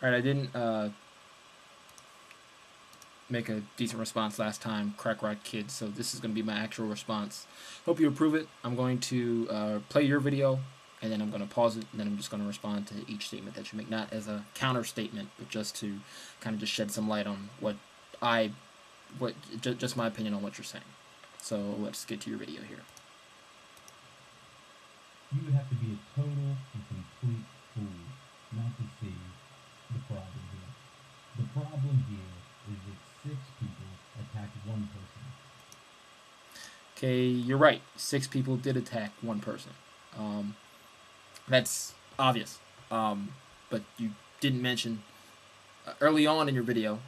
Alright, I didn't make a decent response last time, Crack Rock Kid, so this is going to be my actual response. Hope you approve it. I'm going to play your video, and then I'm going to pause it, and then I'm just going to respond to each statement that you make, not as a counter statement, but just to kind of just shed some light on just my opinion on what you're saying. So let's get to your video here. You would have to be a total and complete fool not to see the problem here. The problem here is that 6 people attacked one person. Okay, you're right. 6 people did attack one person. That's obvious. But you didn't mention early on in your video,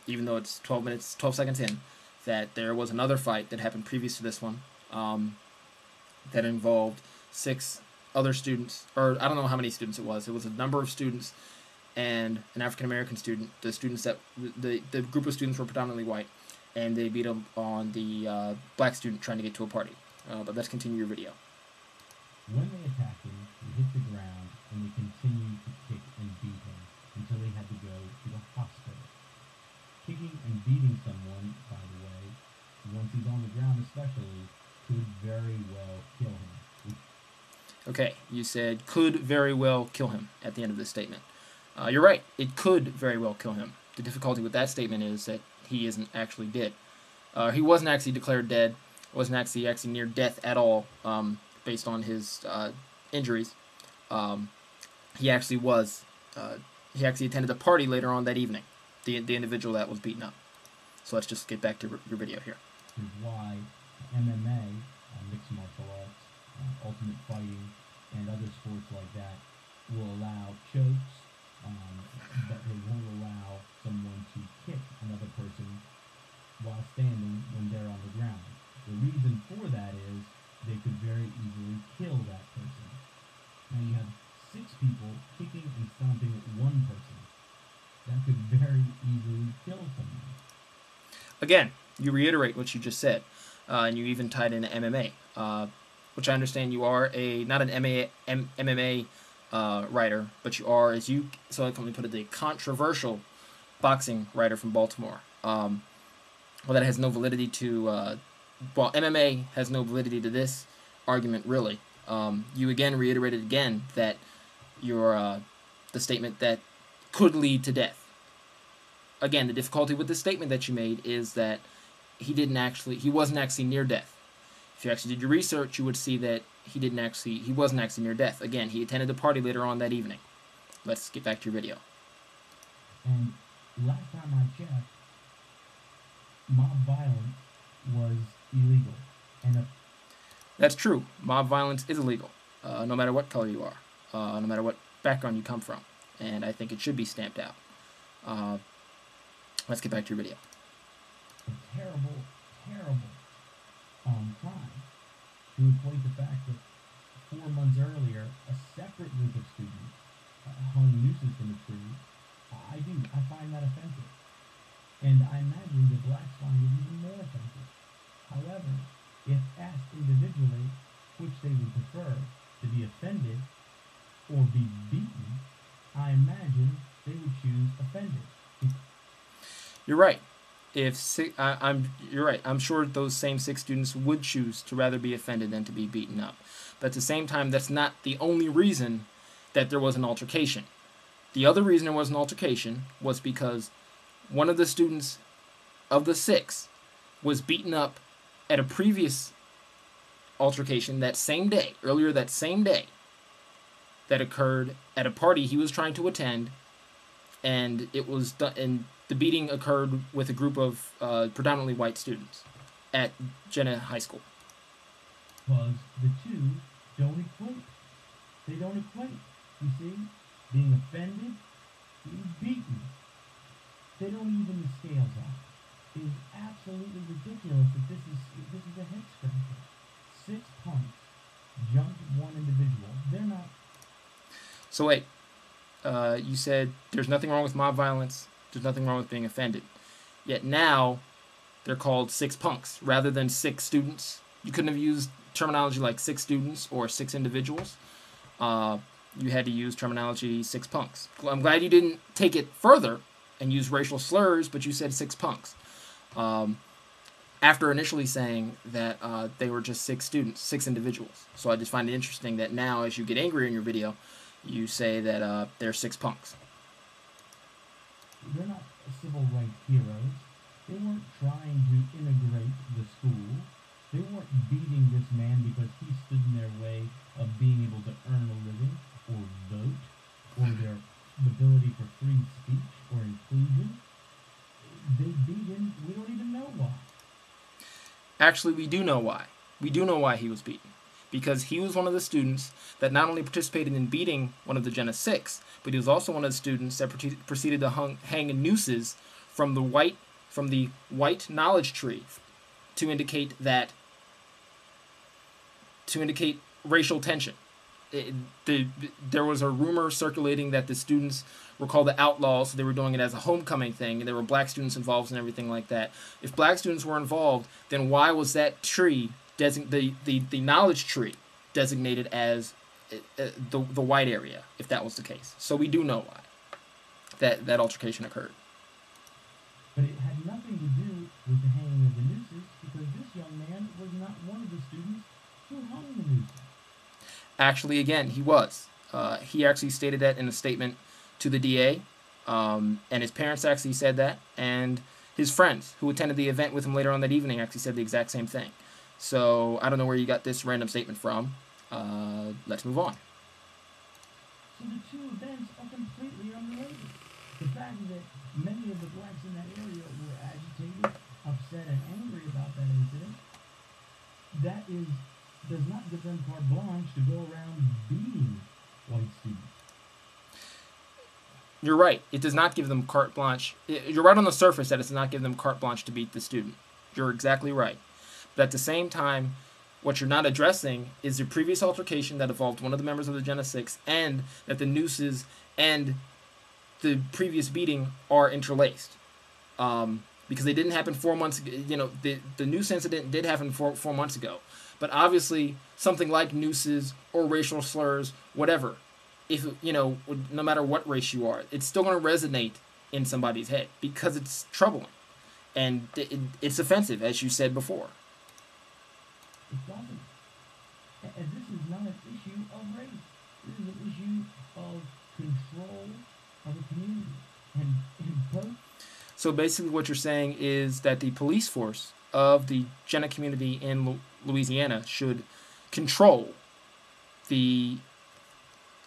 even though it's 12 seconds in, that there was another fight that happened previous to this one that involved 6 other students, or I don't know how many students it was. It was a number of students and an African-American student. The students that the group of students were predominantly white, and they beat up on the black student trying to get to a party. But let's continue your video. When they attacked him, he hit the ground, and they continued to kick and beat him until he had to go to the hospital. Kicking and beating someone, by the way, once he's on the ground especially, could very well kill him. Okay, you said could very well kill him at the end of this statement. You're right, it could very well kill him. The difficulty with that statement is that he isn't actually dead. He wasn't actually declared dead, wasn't actually near death at all, based on his injuries. He actually attended a party later on that evening, the individual that was beaten up. So let's just get back to your video here. Is why MMA, mixed martial arts, ultimate fighting, and other sports like that will allow chokes, but they won't allow someone to kick another person while standing when they're on the ground. The reason for that is they could very easily kill that person. Now you have 6 people kicking and stomping one person. That could very easily kill someone. Again, you reiterate what you just said, and you even tied in MMA, which I understand you are not an MMA writer, but you are, as you so eloquently put it, a controversial boxing writer from Baltimore. Well, that has no validity to, MMA has no validity to this argument, really. You again reiterated that the statement that could lead to death. Again, the difficulty with the statement that you made is that he wasn't actually near death. If you actually did your research, you would see that he wasn't actually near death. Again, he attended the party later on that evening. Let's get back to your video. And last time I checked, mob violence was illegal. And that's true. Mob violence is illegal, no matter what color you are, no matter what background you come from. And I think it should be stamped out. Let's get back to your video. A terrible, terrible crime to equate the fact that 4 months earlier, a separate group of students hung nooses from a tree. I find that offensive. And I imagine the blacks find it even more offensive. However, if asked individually which they would prefer, to be offended or be beaten, I imagine they would choose offended. You're right. You're right. I'm sure those same 6 students would choose to rather be offended than to be beaten up. But at the same time, that's not the only reason that there was an altercation. The other reason there was an altercation was because one of the students of the 6 was beaten up at a previous altercation earlier that same day, that occurred at a party he was trying to attend, and it was done. And the beating occurred with a group of predominantly white students at Jena High School. Because the two don't equate. They don't equate. You see? Being offended, being beaten. They don't even the scales out. It is absolutely ridiculous that this is a head scratcher. 6 punks jumped one individual. They're not. So wait, you said there's nothing wrong with mob violence. There's nothing wrong with being offended. Yet now, they're called 6 punks rather than 6 students. You couldn't have used terminology like 6 students or 6 individuals. you had to use terminology 6 punks. I'm glad you didn't take it further and use racial slurs, but you said 6 punks. After initially saying that they were just 6 students, 6 individuals. So I just find it interesting that now, as you get angry in your video, you say that they're 6 punks. They're not civil rights heroes. They weren't trying to integrate the school. They weren't beating this man because he stood in their way of being able to earn a living or vote or their ability for free speech or inclusion. They beat him. We don't even know why. Actually, we do know why. We do know why he was beaten. Because he was one of the students that not only participated in beating one of the Jena Six, but he was also one of the students that proceeded to hang nooses from the white knowledge tree to indicate racial tension. There was a rumor circulating that the students were called the Outlaws, so they were doing it as a homecoming thing, and there were black students involved and everything like that. If black students were involved, then why was that tree, the knowledge tree, designated as the white area, if that was the case? So we do know why that altercation occurred. But it had nothing to do with the hanging of the nooses, because this young man was not one of the students who hung the nooses. Actually, again, he was. He actually stated that in a statement to the DA, and his parents actually said that, and his friends who attended the event with him later on that evening actually said the exact same thing. So I don't know where you got this random statement from. Let's move on. So the two events are completely unrelated. The fact that many of the blacks in that area were agitated, upset, and angry about that incident, does not give them carte blanche to go around beating white students. You're right. It does not give them carte blanche. You're right on the surface that it does not give them carte blanche to beat the student. You're exactly right. But at the same time, what you're not addressing is the previous altercation that involved one of the members of the Jena Six, and that the nooses and the previous beating are interlaced. Because they didn't happen 4 months ago. You know, the noose incident did happen 4 months ago. But obviously, something like nooses or racial slurs, whatever, if no matter what race you are, it's still going to resonate in somebody's head because it's troubling, and it's offensive, as you said before. It doesn't. And this is not an issue of race. This is an issue of control of a community. And both. So basically what you're saying is that the police force of the Jena community in Louisiana should control the,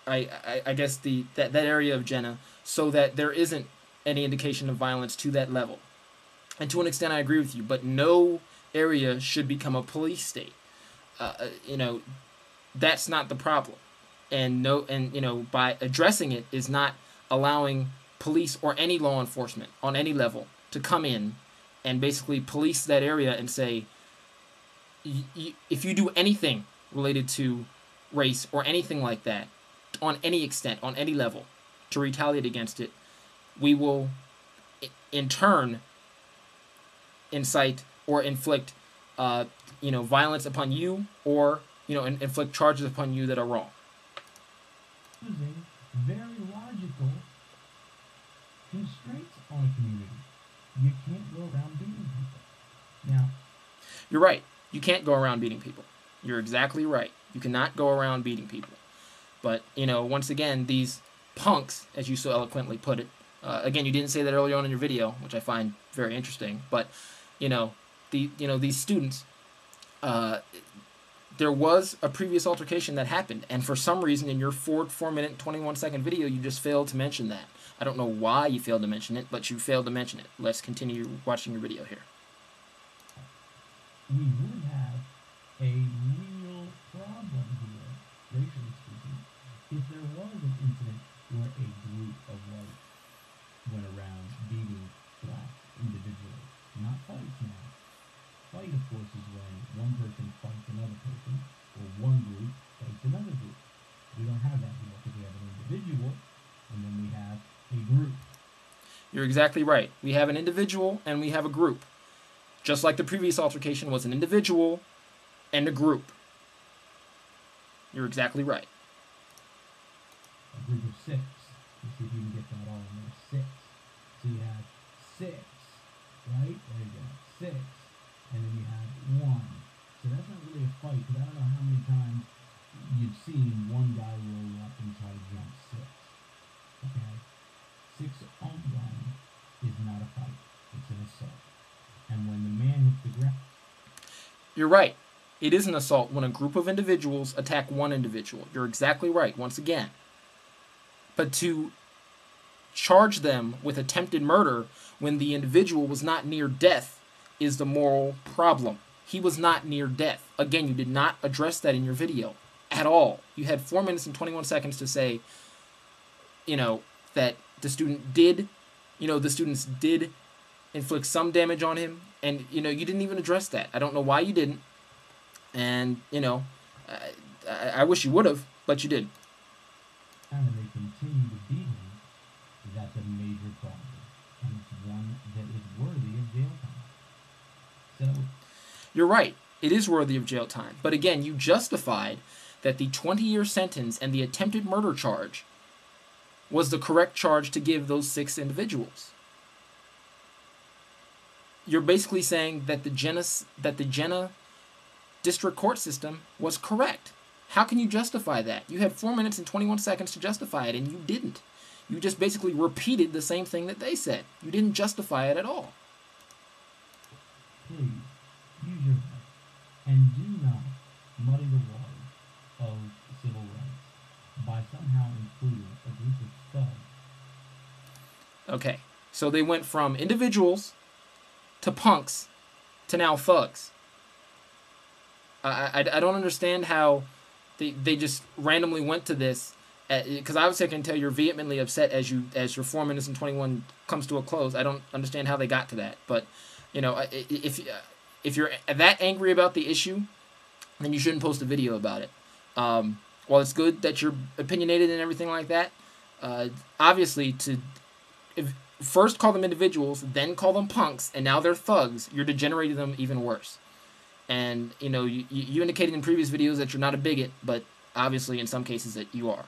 I guess that area of Jena, so that there isn't any indication of violence to that level. And to an extent I agree with you, but no area should become a police state. That's not the problem. And by addressing it is not allowing police or any law enforcement on any level to come in and basically police that area and say, if you do anything related to race or anything like that, on any extent, on any level, to retaliate against it, we will in turn incite or inflict violence upon you, or inflict charges upon you that are wrong. Using very logical constraints on a community. You can't go around beating people. Now, you're right. You can't go around beating people. You're exactly right. You cannot go around beating people. But once again, these punks, as you so eloquently put it, again, you didn't say that earlier on in your video, which I find very interesting. But these students, there was a previous altercation that happened, and for some reason in your 4-minute 21-second video, you just failed to mention that. I don't know why you failed to mention it, but you failed to mention it. Let's continue watching your video here. We would have a real problem here, racially speaking, if there was an incident where a group of whites went around beating blacks individually. Not fights now. Fight, of course, is when one person fights another person, or one group fights another group. We don't have that here because we have an individual, and then we have a group. You're exactly right. We have an individual and we have a group. Just like the previous altercation was an individual and a group. You're exactly right. 6. Let's see if you can get that all in there. 6. So you have 6, right? There you go. 6. And then you have 1. So that's not really a fight, because I don't know how many times you've seen one guy roll up and try to jump 6. Okay? 6 on 1 is not a fight. It's an assault. And when the man hits the ground... You're right. It is an assault when a group of individuals attack one individual. You're exactly right, once again. But to charge them with attempted murder when the individual was not near death is the moral problem. He was not near death. Again, you did not address that in your video at all. You had 4 minutes and 21 seconds to say, that the student did, the students did inflict some damage on him, and, you didn't even address that. I don't know why you didn't, and, I wish you would have, but you did. And they continue to beat him. That's a major problem, and it's one that is worthy of jail time. So, you're right. It is worthy of jail time. But again, you justified that the 20-year sentence and the attempted murder charge was the correct charge to give those 6 individuals. You're basically saying that the Jena district court system was correct. How can you justify that? You had 4 minutes and 21 seconds to justify it, and you didn't. You just basically repeated the same thing that they said. You didn't justify it at all. Please, use your head, and do not muddy the waters of civil rights by somehow including a group of thugs. Okay, so they went from individuals to punks to now thugs. I don't understand how they just randomly went to this, because obviously I can tell you're vehemently upset as your 4 minutes and 21 comes to a close. I don't understand how they got to that, but if you're that angry about the issue, then you shouldn't post a video about it. While it's good that you're opinionated and everything like that, obviously first call them individuals, then call them punks, and now they're thugs, you're degenerating them even worse. And, you indicated in previous videos that you're not a bigot, but obviously in some cases that you are.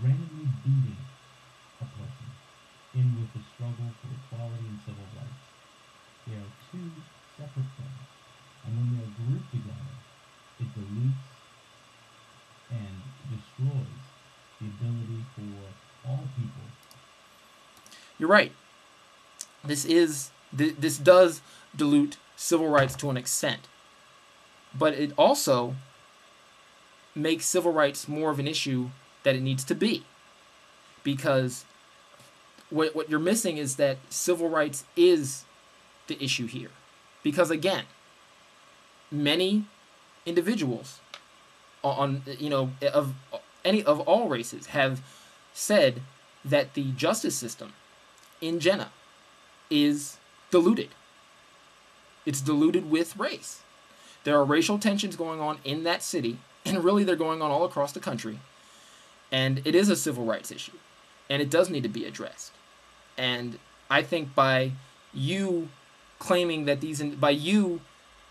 Randomly beating a person in with the struggle for equality and civil rights. They are two separate things. And when they are grouped together, it dilutes and destroys the ability for all people. You're right. This does dilute civil rights to an extent. But it also makes civil rights more of an issue that it needs to be. Because what you're missing is that civil rights is the issue here. Because again, many individuals of all races have said that the justice system in Jena is diluted. It's diluted with race. There are racial tensions going on in that city, and really they're going on all across the country. And it is a civil rights issue, and it does need to be addressed. And I think by you claiming that by you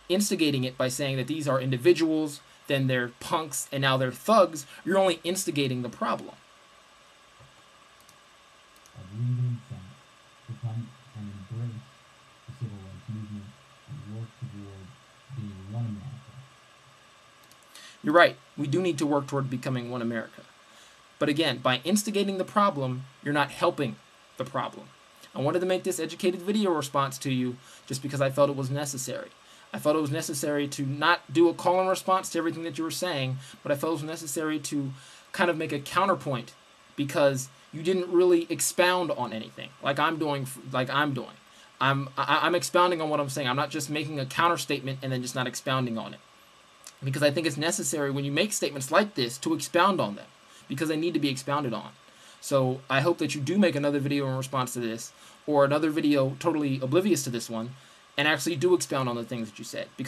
instigating it by saying that these are individuals, then they're punks, and now they're thugs, you're only instigating the problem. Of leaving sense to come and embrace the civil rights movement and work toward being one America. You're right. We do need to work toward becoming one America. But again, by instigating the problem, you're not helping the problem. I wanted to make this educated video response to you just because I felt it was necessary. I felt it was necessary to not do a call and response to everything that you were saying, but I felt it was necessary to kind of make a counterpoint because you didn't really expound on anything like I'm doing. I'm expounding on what I'm saying. I'm not just making a counter statement and then just not expounding on it. Because I think it's necessary when you make statements like this to expound on them because they need to be expounded on. So I hope that you do make another video in response to this or another video totally oblivious to this one and actually do expound on the things that you said.